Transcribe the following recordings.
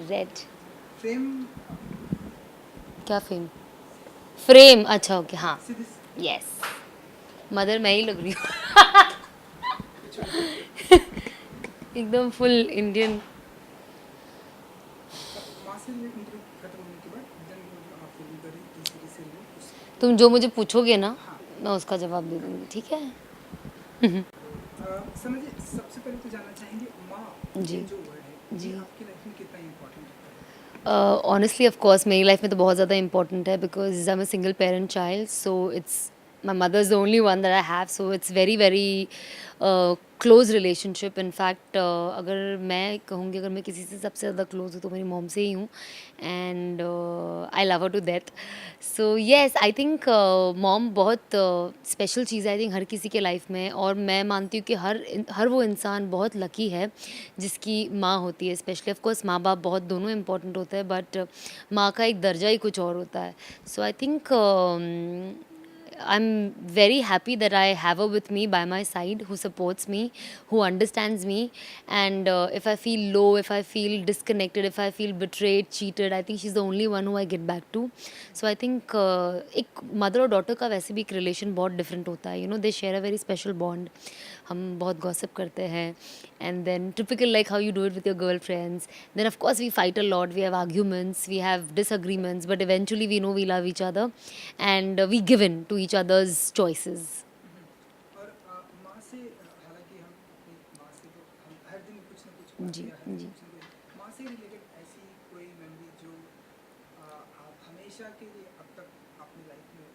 Red frame क्या fame frame अच्छा okay हाँ यस मदर मैं ही लग रही हूँ एकदम फुल इंडियन वहाँ से इंटरव्यू खत्म होने के बाद देन आप फिल्म करी टी सीरीज से रिलेटेड उस तुम जो मुझे पूछोगे ना हाँ मैं उसका जवाब दे दूंगी ठीक है समझिए सबसे पहले तो जानना चाहेंगे माँ जी ये जो वर्ड है ये जी आपकी लाइफ में कितना इम्पोर्टेंट होता है ऑनेस्टली ऑफ कोर्स मेरी लाइफ में तो बहुत ज़्यादा इंपॉर्टेंट है because I am a single parent child so it's my mother is the only one that I have so it's very very close relationship in fact अगर मैं कहूँगी अगर मैं किसी से सबसे ज़्यादा क्लोज हूँ तो मेरी मॉम से ही हूँ and I love her to death so yes I think mom बहुत स्पेशल चीज़ है आई थिंक हर किसी के लाइफ में और मैं मानती हूँ कि हर वो इंसान बहुत लकी है जिसकी माँ होती है स्पेशली ऑफ कोर्स माँ बाप बहुत दोनों इम्पॉर्टेंट होते हैं बट माँ का एक दर्जा ही कुछ और होता है so I think I'm very happy that I have her with me by my side who supports me, who understands me. And if I feel low, if I feel disconnected, if I feel betrayed, cheated, I think she's the only one who I get back to. So I think एक mother और daughter का वैसे भी एक relation बहुत different होता है you know they share a very special bond हम बहुत गॉसिप करते हैं and then typical like how you do it with your girl friends then of course we fight a lot we have arguments we have disagreements but eventually we know we love each other and we give in to each other's choices और माँ से हालांकि हम अपनी माँ से तो हम हर दिन कुछ ना कुछ पाते जी हैं हर दिन जी कुछ ना कुछ माँ से रिलेटेड ऐसी कोई मेमोरी जो आप हमेशा के लिए अब तक अपनी लाइफ में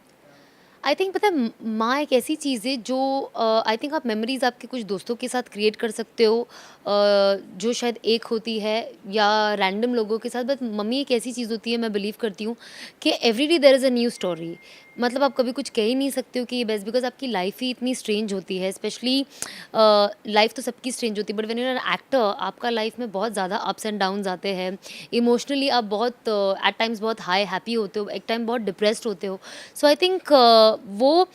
आई थिंक पता है माँ एक ऐसी चीज़ है जो आई थिंक आप मेमोरीज आपके कुछ दोस्तों के साथ क्रिएट कर सकते हो जो शायद एक होती है या रैंडम लोगों के साथ बट मम्मी एक ऐसी चीज़ होती है मैं बिलीव करती हूँ कि every day there is a new story मतलब आप कभी कुछ कह ही नहीं सकते हो कि ये बेस्ट बिकॉज आपकी लाइफ ही इतनी स्ट्रेंज होती है स्पेशली लाइफ तो सबकी स्ट्रेंज होती है but when you are an actor आपका लाइफ में बहुत ज़्यादा अप्स एंड डाउन्स आते हैं इमोशनली आप बहुत एट टाइम्स बहुत हाई हैप्पी होते हो एक टाइम बहुत डिप्रेस्ड होते हो सो आई थिंक वो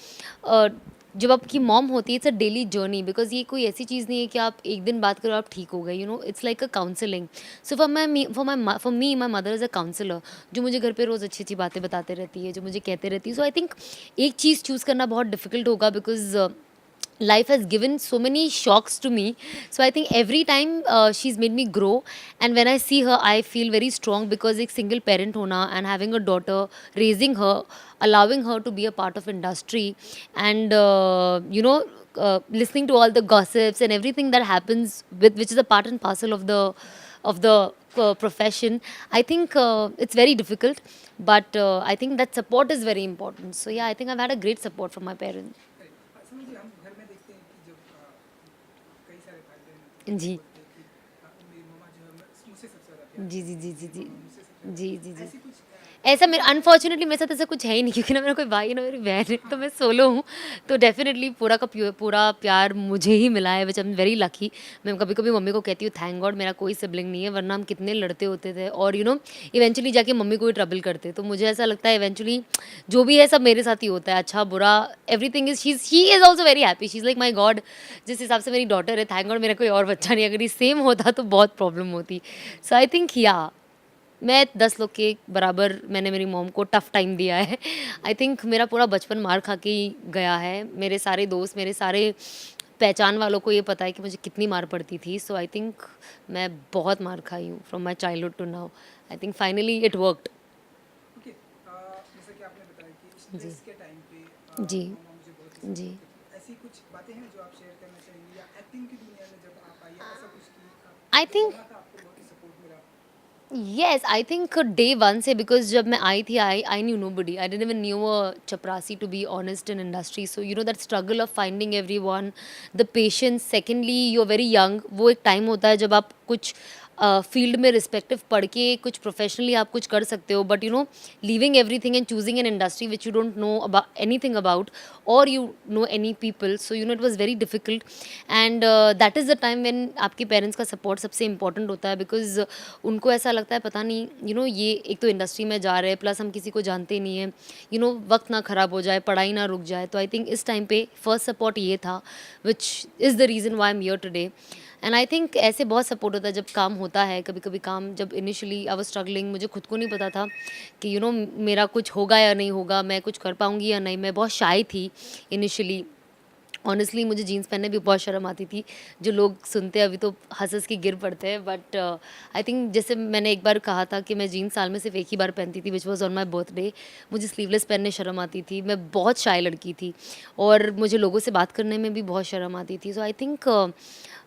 uh, जब आपकी मॉम होती है it's a daily journey because ये कोई ऐसी चीज़ नहीं है कि आप एक दिन बात करो आप ठीक हो गए you know it's like a counselling so for me my mother is a counsellor जो मुझे घर पे रोज़ अच्छी अच्छी बातें बताते रहती है जो मुझे कहते रहती है सो आई थिंक एक चीज़ चूज़ करना बहुत डिफिकल्ट होगा because life has given so many shocks to me so I think every time she's made me grow and when I see her I feel very strong because एक single parent होना and having a daughter raising her allowing her to be a part of industry and listening to all the gossips and everything that happens with which is a part and parcel of the profession I think it's very difficult but I think that support is very important so yeah I think I've had a great support from my parents समझिए हम घर में देखते हैं कि जब कई सारे भाई बहन होते हैं वो जी बोलते हैं कि मेरी मम्मा जो है मुझसे सबसे ज़्यादा प्यार जी, जी, करती जी, है जी, मेरी जी। मम्मा मुझसे सबसे ज़्यादा जी, जी, जी। ऐसी कुछ ऐसा मेरा अनफॉर्चुनेटली मेरे साथ ऐसा कुछ है ही नहीं क्योंकि ना मेरा कोई भाई है ना मेरी बहन है तो हाँ मैं सोलो हूँ तो डेफिनेटली पूरा प्यार मुझे ही मिला है विच आई एम वेरी लकी मैं कभी कभी मम्मी को कहती हूँ थैंक गॉड मेरा कोई सिबलिंग नहीं है वरना हम कितने लड़ते होते थे और इवेंचुअली जाके मम्मी को ही ट्रबल करते तो मुझे ऐसा लगता है इवेंचुअली जो भी है सब मेरे साथ ही होता है अच्छा बुरा everything is she is also very happy she is like my God जिस हिसाब से मेरी डॉटर है थैंक गॉड मेरा कोई और बच्चा नहीं अगर ये सेम होता तो बहुत प्रॉब्लम होती सो आई थिंक या मैं 10 लोग के बराबर मैंने मेरी मॉम को टफ़ टाइम दिया है आई थिंक मेरा पूरा बचपन मार खा के ही गया है मेरे सारे दोस्त मेरे सारे पहचान वालों को ये पता है कि मुझे कितनी मार पड़ती थी सो आई थिंक मैं बहुत मार खाई हूँ from my childhood to now I think finally it worked okay जैसा कि आपने बताया कि जी स्ट्रेस के टाइम पे जी मम्मा मुझे बहुत ही जी सपोर्ट करती थी ऐसी कुछ बातें हैं जो आप शेयर करना चाहेंगे या एक्टिंग की दुनिया में जब आप आइए ऐसा कुछ कि आई जब थिंक मम्मा का आपको बहुत ही सपोर्ट मिला Yes, I think day one से because जब मैं आई थी I knew nobody. I didn't even knew a chaprasi to be honest in industry. So you know that struggle of finding everyone, the patience. Secondly, you're very young. वो एक time होता है जब आप कुछ फील्ड में रिस्पेक्टिव पढ़ के कुछ प्रोफेशनली आप कुछ कर सकते हो but leaving everything and choosing an industry which you don't know about anything about और you know any people so it was very difficult and that is the time when आपके पेरेंट्स का support सबसे important होता है because उनको ऐसा लगता है पता नहीं ये एक तो इंडस्ट्री में जा रहे हैं प्लस हम किसी को जानते नहीं हैं वक्त ना ख़राब हो जाए पढ़ाई ना रुक जाए तो आई थिंक इस टाइम पे फर्स्ट सपोर्ट ये था which is the reason why am here today and I think ऐसे बहुत सपोर्ट होता है जब काम होता है। कभी कभी काम जब इनिशियली आई वाज स्ट्रगलिंग, मुझे खुद को नहीं पता था कि मेरा कुछ होगा या नहीं होगा, मैं कुछ कर पाऊँगी या नहीं। मैं बहुत शाय थी इनिशियली। ऑनेस्टली मुझे जीन्स पहनने भी बहुत शर्म आती थी। जो लोग सुनते हैं अभी तो हँस-हँस के गिर पड़ते हैं, बट आई थिंक जैसे मैंने एक बार कहा था कि मैं जीन्स साल में सिर्फ एक ही बार पहनती थी, which was on my birthday. मुझे स्लीवलेस पहनने शर्म आती थी, मैं बहुत शाय लड़की थी और मुझे लोगों से बात करने में भी बहुत शर्म आती थी। So I think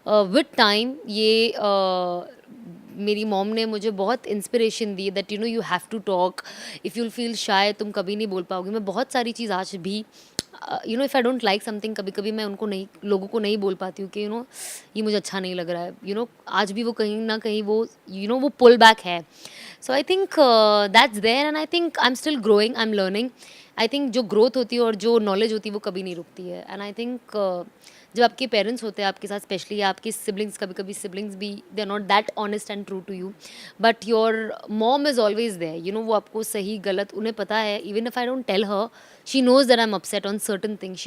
with time ये मेरी मॉम ने मुझे बहुत इंस्पिरेशन दी that you have to talk. If you feel shy तुम कभी नहीं बोल पाओगे। मैं बहुत सारी चीज़ आज भी if I don't like something, कभी कभी मैं उनको नहीं, लोगों को नहीं बोल पाती हूँ कि ये मुझे अच्छा नहीं लग रहा है। आज भी वो कहीं ना कहीं वो वो पुल बैक है। So I think that's there and I think I am still growing, I am learning. I think जो ग्रोथ होती है और जो नॉलेज होती है वो कभी नहीं रुकती है। एंड आई थिंक जब आपके पेरेंट्स होते हैं आपके साथ, स्पेशली आपके सिबलिंग्स, कभी कभी सिबलिंग्स भी they are not that honest and true to you, but your mom is always there. वो आपको सही गलत उन्हें पता है। Even if I don't tell her, she knows that I'm upset on certain things.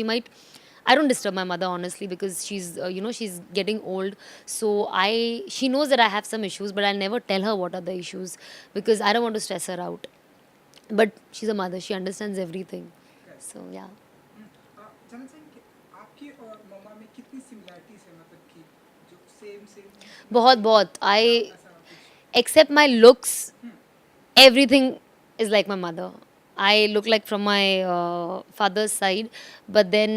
I don't disturb my mother honestly because she's getting old. So she knows that I have some issues, but I'll never tell her what are the issues because I don't want to stress her out. But she's a mother, she understands everything. So yeah. जानना चाहेंगे कि आपकी और मम्मा में कितनी similarities है, मतलब कि जो सेम सेम बहुत मतलब बहुत I ऐसा कुछ। except my looks, everything is like my mother. I look like from my father's side, but then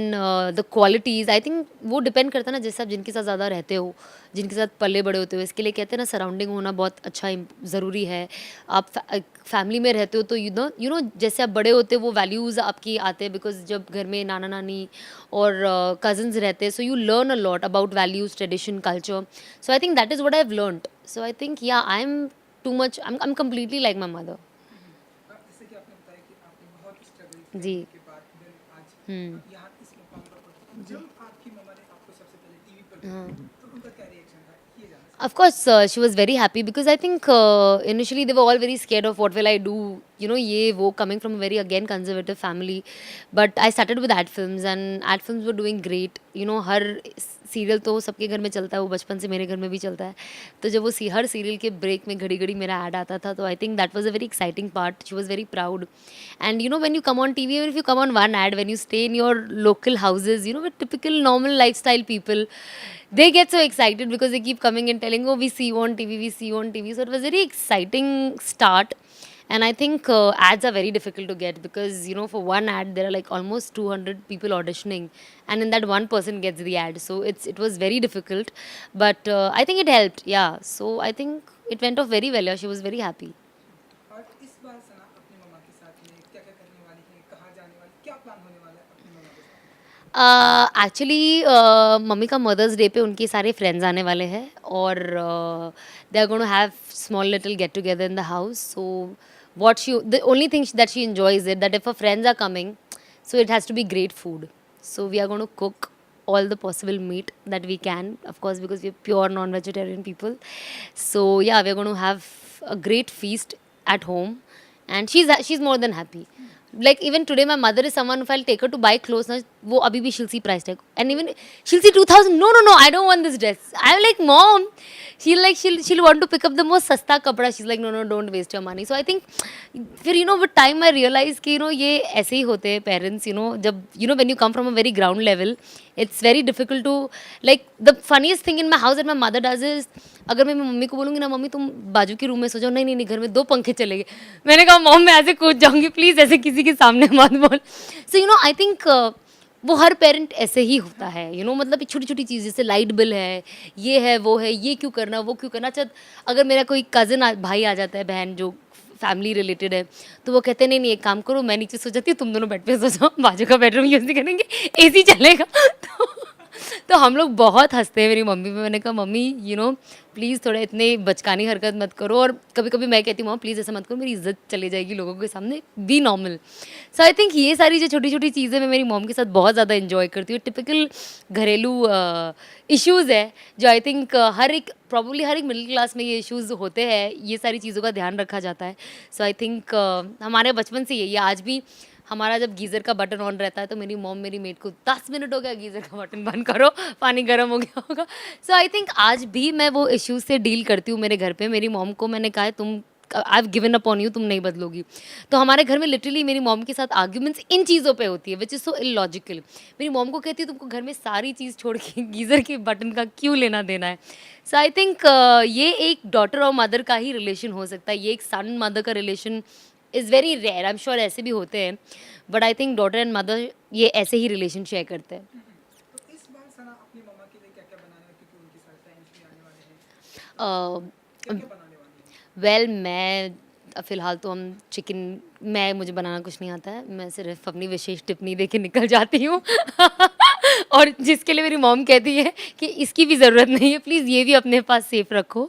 the qualities, I think वो डिपेंड करता है ना जैसे आप जिनके साथ ज़्यादा रहते हो, जिनके साथ पले बड़े होते हो। इसके लिए कहते हैं ना सराउंडिंग होना बहुत अच्छा ज़रूरी है। आप फैमिली में रहते हो तो जैसे आप बड़े होते हो वो वैल्यूज़ आपकी आते हैं, बिकॉज जब घर में नाना नानी और कजन्स रहते हैं, so you learn a lot about values, tradition, culture. So I think that is what I have learned. So I think yeah I am too much, I am completely like my mother. जैसे कि आपने बताया कि आपने बहुत struggle किया जी। के बाद देन आज हुँ। यहाँ इस मुकाम पर पहुंचे। जी। जब आपकी मम्मा ने आपको सबसे पहले टीवी पर हाँ। देखा तो उनका क्या रिएक्शन था, ये जानना Of course, she was very happy because I think initially they were all very scared of what will I do. Ye wo, coming from a very again conservative family. But I started with ad films and ad films were doing great. Her serial तो सबके घर में चलता है, वो बचपन से मेरे घर में भी चलता है। तो जब वो हर सीरियल के ब्रेक में घड़ी घड़ी मेरा ऐड आता था, तो आई think that was a very exciting part. She was very proud. And when you come on TV, even if you come on one ad, when you stay in your local houses, with typical normal lifestyle people, they get so excited because they keep coming and telling, oh, we see you on TV, we see you on TV. So it was a very exciting start. And I think ads are very difficult to get because, for one ad, there are like almost 200 people auditioning. And in that one person gets the ad. So it was very difficult. But I think it helped. Yeah. So I think it went off very well. Yeah, she was very happy. और इस बार सना अपनी mama के साथ में क्या क्या करने वाली है, कहाँ जाने वाली, क्या प्लान होने वाला है अपनी मम्मा के साथ? एक्चुअली मम्मी का मदर्स डे पे उनके सारे फ्रेंड्स आने वाले हैं और they are going to have small little get together in the house. So the only thing that she enjoys it, that if her friends are coming, so it has to be great food. So we are going to cook all the possible meat that we can, of course, because we're pure non-vegetarian people. So yeah, we're going to have a great feast at home, and she's more than happy. Like even today my mother is someone, if I'll take her to buy clothes na, wo abhi bhi she'll see price tag and even she'll see 2000, no, I don't want this dress. I'm like, mom, she'll want to pick up the most sasta kapda. She's like, no, don't waste your money. So I think फिर with time I realized कि ये ऐसे ही होते हैं parents, जब when you come from a very ground level, it's very difficult to, like, the funniest thing in my house that my mother does is, अगर मैं mummy को बोलूँगी ना, मम्मी तुम बाजू के रूम में सो जाओ, नहीं घर में 2 पंखे चलेंगे। मैंने कहा मॉम मैं ऐसे कूद जाऊँगी, प्लीज़ ऐसे किसी के सामने मत बोल। सो आई थिंक वो हर पेरेंट ऐसे ही होता है। मतलब छोटी छोटी चीज़, जैसे लाइट बिल है, ये है, वो है, ये क्यों करना, वो क्यों करना। अच्छा, अगर मेरा कोई कज़न भाई आ जाता है, बहन जो फैमिली रिलेटेड है, तो वो कहते हैं नहीं एक काम करो, मैं नीचे सो जाती हूँ, तुम दोनों बेड पे सो जाओ, बाजू का बेडरूम यूज़ नहीं करेंगे, एसी चलेगा। तो हम लोग बहुत हंसते हैं मेरी मम्मी पे। मैंने कहा मम्मी प्लीज़ थोड़ा इतने बचकानी हरकत मत करो। और कभी कभी मैं कहती हूँ मम्मा प्लीज़ ऐसा मत करो, मेरी इज्जत चली जाएगी लोगों के सामने, B normal. So I think ये सारी जो छोटी छोटी चीज़ें मैं मेरी मॉम के साथ बहुत ज़्यादा इन्जॉय करती हूँ। टिपिकल घरेलू इश्यूज़ है जो आई थिंक प्रॉब्ली हर एक मिडिल क्लास में ये इश्यूज़ होते हैं, ये सारी चीज़ों का ध्यान रखा जाता है। सो आई थिंक हमारे बचपन से ये आज भी हमारा जब गीज़र का बटन ऑन रहता है तो मेरी मॉम मेरी मेड को 10 मिनट हो गया गीज़र का बटन बंद करो, पानी गर्म हो गया होगा। सो आई थिंक आज भी मैं वो इश्यूज़ से डील करती हूँ मेरे घर पे। मेरी मॉम को मैंने कहा है तुम I have given up on you, तुम नहीं बदलोगी। तो हमारे घर में लिटरली मेरी मॉम के साथ आर्ग्यूमेंट्स इन चीज़ों पे होती है व्हिच इज़ सो इलॉजिकल। मेरी मॉम को कहती है तुमको घर में सारी चीज़ छोड़ के गीज़र के बटन का क्यों लेना देना है। सो आई थिंक ये एक डॉटर और मदर का ही रिलेशन हो सकता है। ये एक सन मदर का relation is very rare, I am sure ऐसे भी होते हैं, but I think daughter and mother ये ऐसे ही रिलेशन शेयर करते हैं। तो इस बार सना अपनी मम्मा के लिए क्या-क्या बनाने वाली, क्योंकि उनके साथ फ्रेंड्स भी आने वाले हैं, क्या-क्या बनाने वाली हैं? वेल मैं फ़िलहाल तो हम चिकन, मैं मुझे बनाना कुछ नहीं आता है, मैं सिर्फ अपनी विशेष टिप्पणी दे के निकल जाती हूँ। और जिसके लिए मेरी मॉम कहती है कि इसकी भी ज़रूरत नहीं है, प्लीज़ ये भी अपने पास सेफ रखो।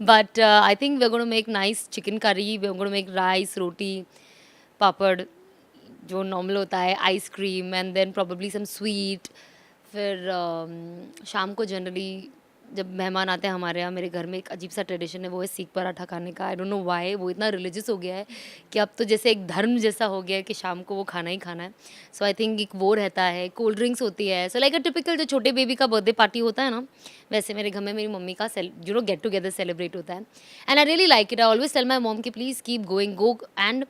But I think we are gonna make nice chicken curry, we are gonna make rice, roti, papad जो नॉर्मल होता है, ice cream and then probably some sweet. फिर शाम को जनरली जब मेहमान आते हैं हमारे यहाँ, मेरे घर में एक अजीब सा ट्रेडिशन है, वो है सीख पराठा खाने का। आई डोंट नो व्हाई वो इतना रिलीजियस हो गया है कि अब तो जैसे एक धर्म जैसा हो गया है कि शाम को वो खाना ही खाना है। सो आई थिंक एक वो रहता है, कोल्ड ड्रिंक्स होती है। सो लाइक अ टिपिकल जो छोटे बेबी का बर्थडे पार्टी होता है ना, वैसे मेरे घर में मेरी मम्मी का गेट टुगेदर सेलिब्रेट होता है। And I really like it. I always tell my mom कि please keep going go. And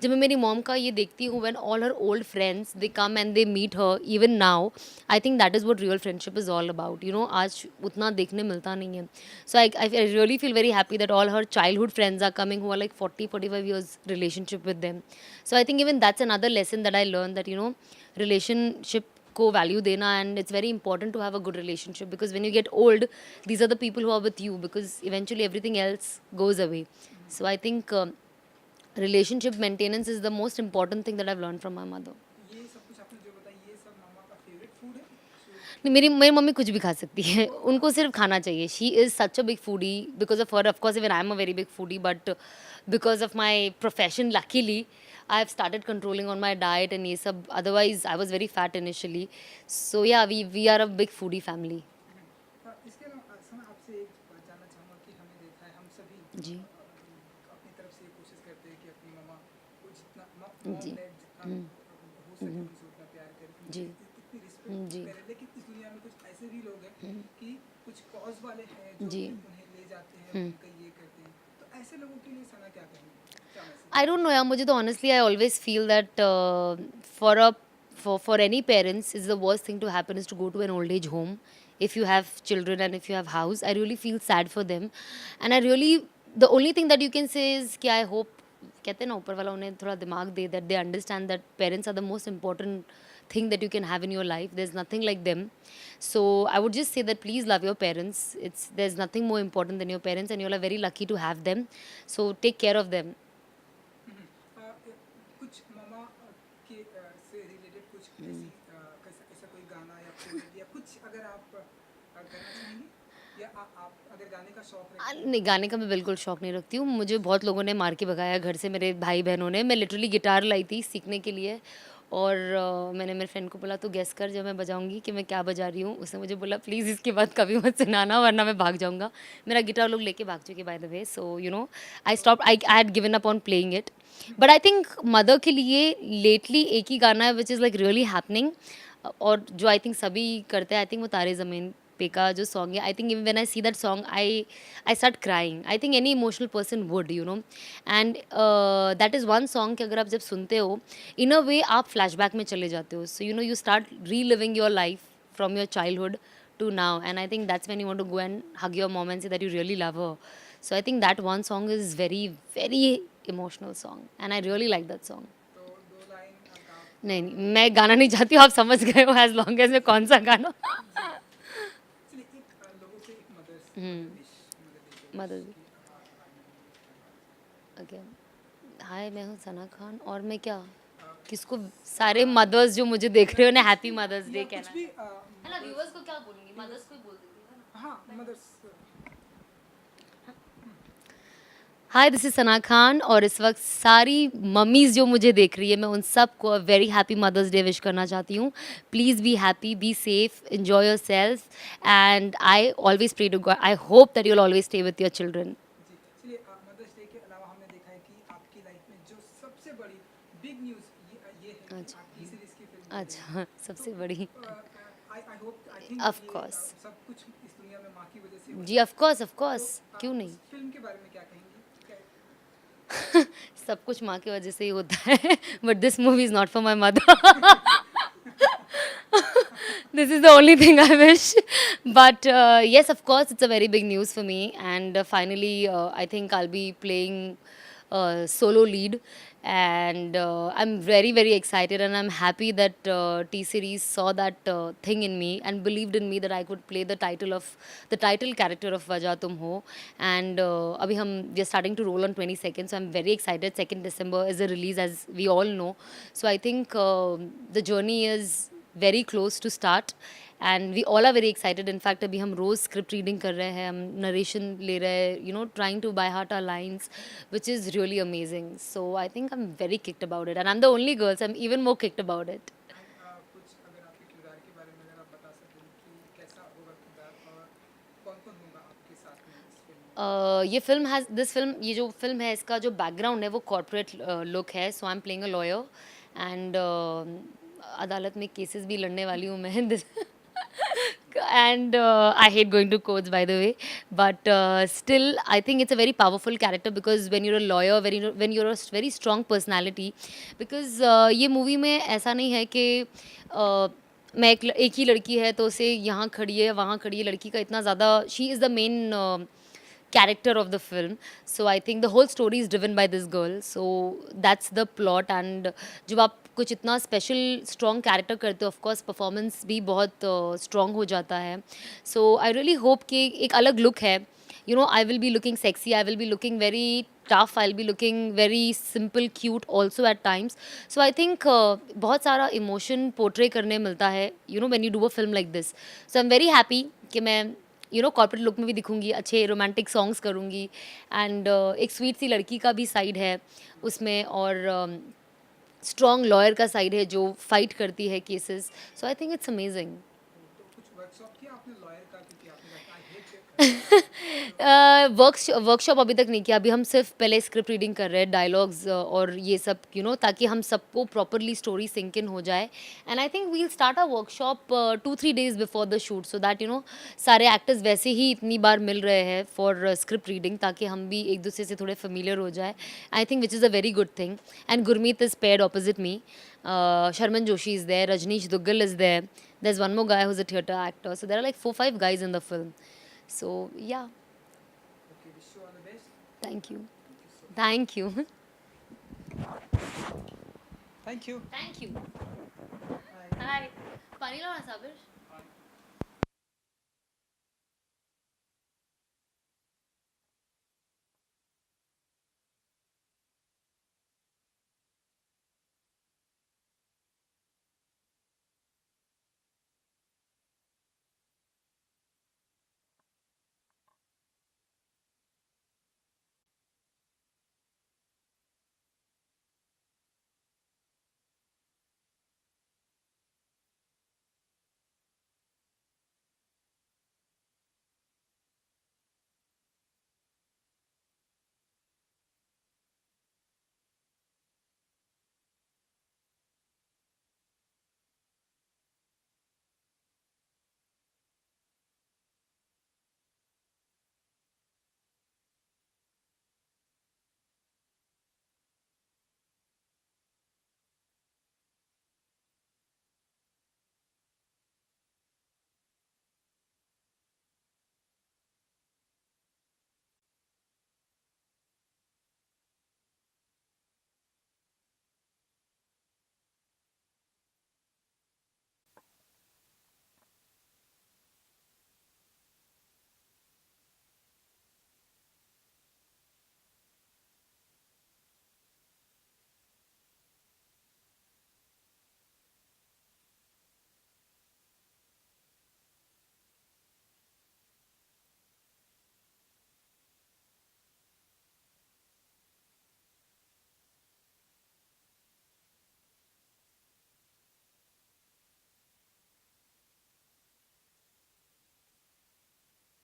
जब मैं मेरी मॉम का ये देखती हूँ when all her old friends they come and they meet her even now, I think that is what real friendship is all about. You know आज उतना देखने मिलता नहीं है। So I really feel very happy that all her childhood friends are coming who are like 40-45 years relationship with them. So I think even that's another lesson that I learn, that you know relationship को value देना, and it's very important to have a good relationship because when you get old these are the people who are with you because eventually everything else goes away. So I think relationship maintenance is the most important thing that I've learned from my mother. ये सब कुछ आपने जो बताया, ये सब मम्मा का favourite food है? नहीं, मेरी मेरी मम्मी कुछ भी खा सकती है, उनको सिर्फ खाना चाहिए। She is such a big foodie because of her, of course even I am a very big foodie, but because of my profession luckily I have started controlling on my diet and ये सब। Otherwise I was very fat initially. So yeah we are a big foodie family. इसके अलावा सना आपसे एक बात जानना चाहूँगा कि हमने देखा है, हम सभी जी अपनी तरफ से ये कोशिश करते हैं कि अपनी मम्मा को जितना मॉम जी डैड जितना हो सके उनसे उतना प्यार करें, जी इतनी रिस्पेक्ट जी करें। लेकिन इस दुनिया में कुछ ऐसे भी लोग हैं कि कुछ कॉज वाले हैं जो जी। उन्हें ले जाते हैं, उनका ये करते हैं। तो ऐसे लोगों के लिए सना क्या कहेंगे, क्या मैसेज? आई डोंट नो यार, मुझे तो honestly I always feel that for a for any parents is the worst thing to happen is to go to an old age home if you have children and if you have house. I really feel sad for them, and I really, the only thing that you can say is कि I hope, कहते हैं ना ऊपर वाला उन्हें थोड़ा दिमाग दे, that they understand that parents are the most important thing that you can have in your life. There's nothing like them. So I would just say that please love your parents. There's nothing more important than your parents, and you all are very lucky to have them. So take care of them. कुछ मम्मा के से related कुछ ऐसी ऐसा कोई गाना या poem या कुछ अगर आप करना चाहेंगे, या आप अगर गाने का शौक रखते हैं? नहीं, गाने का मैं बिल्कुल शौक नहीं रखती हूँ। मुझे बहुत लोगों ने मार के भगाया घर से, मेरे भाई-बहनों ने। मैं लिटरली गिटार लाई थी सीखने के लिए, और मैंने मेरे फ्रेंड को बोला तू गेस कर जब मैं बजाऊँगी कि मैं क्या बजा रही हूँ। उसने मुझे बोला प्लीज़ इसके बाद कभी मत सुनाना वरना मैं भाग जाऊँगा। मेरा गिटार लोग लेके भाग चुके by the way. So you know I had given up on playing it. But I think mother के लिए लेटली एक ही गाना है which is like really happening, और जो आई थिंक सभी करते हैं, आई थिंक वो तारे ज़मीन पे का जो सॉन्ग है। I think even when I see that song I start crying. I think any emotional person would, you know. And that is one song कि अगर आप जब सुनते हो इन अ वे आप फ्लैशबैक में चले जाते हो। So you know you start reliving your life from your childhood to now, and I think that's when you want to go and hug your mom and say that you really love her. So I think that one song is very very emotional song, and I really like that song. तो दो line गा। नहीं नहीं, मैं गाना नहीं चाहती हूँ, आप समझ गए हो एज लॉन्ग एज मैं कौन सा गाना। चलिए एक लोगों से एक मदर्स मदर मदर ओके। हाय, मैं हूँ सना खान, और मैं क्या किसको, सारे मदर्स जो मुझे देख रहे हो ना, हैप्पी मदर्स डे कुछ कहना भी है ना। व्यूअर्स को क्या बोलूँगी, मदर्स को ही बोल देती हूँ। हाँ mother's. Hi, this is Sana Khan, और इस वक्त सारी मम्मीज़ जो मुझे देख रही है, मैं उन सब को very happy Mother's Day करना चाहती हूँ। Please be happy, be safe, enjoy yourself, and I always pray to God, I hope that you'll always stay with your children. जी, चलिए मदर्स डे के अलावा हमने देखा है कि आपकी लाइफ में जो सबसे बड़ी बिग न्यूज़ ये है कि अच्छा। आप टी सीरीज की फिल्म कर रही अच्छा, हैं। सबसे तो बड़ी। I hope I think of ये कोर्स। सब कुछ इस दुनिया में माँ की वजह से जी, होता है। ऑफ तो कोर्स, क्यों नहीं? उस फिल्म के बारे में क्या कहेंगी? क्या सब कुछ माँ की वजह से ही होता है, but this movie is not for my mother. This is the only thing I wish. But yes, of course, it's a very big news for me. And finally, I think I'll be playing solo lead. And I'm very, very excited. And I'm happy that T Series saw that thing in me and believed in me that I could play the title character of Wajah Tum Ho. And we are starting to roll on 22nd. So I'm very excited. 2nd December is the release, as we all know. So I think the journey is very close to start and we all are very excited. In fact, अभी हम रोज script reading कर रहे हैं, हम narration ले रहे हैं, you know, trying to by heart our lines, which is really amazing. So I think I'm very kicked about it and I'm the only girl, so I'm even more kicked about it. कुछ अगर आपके किरदार के बारे में अगर आप बता सकें कि कैसा होगा किरदार और कौन-कौन होगा आपके साथ में इस फिल्म में? ये जो फिल्म है इसका जो बैकग्राउंड है वो कॉर्पोरेट लुक है. So I am playing a lawyer and अदालत में केसेस भी लड़ने वाली हूँ मैं. And I hate going to courts, by the way, but still I think it's a very powerful character because when you're a lawyer, when you're a very strong personality, because ये movie में ऐसा नहीं है कि मैं एक ही लड़की है तो उसे यहाँ खड़ी है वहाँ खड़ी है, लड़की का इतना ज़्यादा, she is the main character of the film. So I think the whole story is driven by this girl. So that's the plot. And जब आप कुछ इतना स्पेशल स्ट्रॉन्ग कैरेक्टर करते हो, ऑफ कोर्स परफॉर्मेंस भी बहुत स्ट्रॉन्ग हो जाता है. सो आई रियली होप कि एक अलग लुक है. You no, I will be looking sexy, I will be looking very tough, I'll be looking very simple, cute also at times. So I think बहुत सारा emotion portray करने मिलता है, you know, when you do a film like this. So I'm very happy कि मैं corporate look में भी दिखूंगी, अच्छे रोमांटिक सॉन्ग्स करूंगी एंड एक स्वीट सी लड़की का भी साइड है उसमें और स्ट्रॉन्ग लॉयर का साइड है जो फाइट करती है cases. So I think it's amazing. तो कुछ वर्कशॉप किया आपने लॉयर का क्योंकि आपने कहा आई हेट वर्कशॉप अभी तक नहीं किया. अभी हम सिर्फ पहले स्क्रिप्ट रीडिंग कर रहे हैं, डायलॉग्स और ये सब, ताकि हम सबको प्रॉपरली स्टोरी सिंक इन हो जाए. And I think we'll start a workshop 2-3 days before the shoot so that सारे एक्टर्स वैसे ही इतनी बार मिल रहे हैं फॉर स्क्रिप्ट रीडिंग, ताकि हम भी एक दूसरे से थोड़े फेमिलियर हो जाए. I think which is a very good thing. And Gurmeet is paired opposite me. Sharman Joshi is there, Rajneesh Duggal is there. There's one more guy who's a theatre actor. So there are like 4-5 guys in the film. So yeah, okay wish you all the best thank you. Thank you so Thank you. Thank you Thank you. Bye Hi. Pani launa Sabir.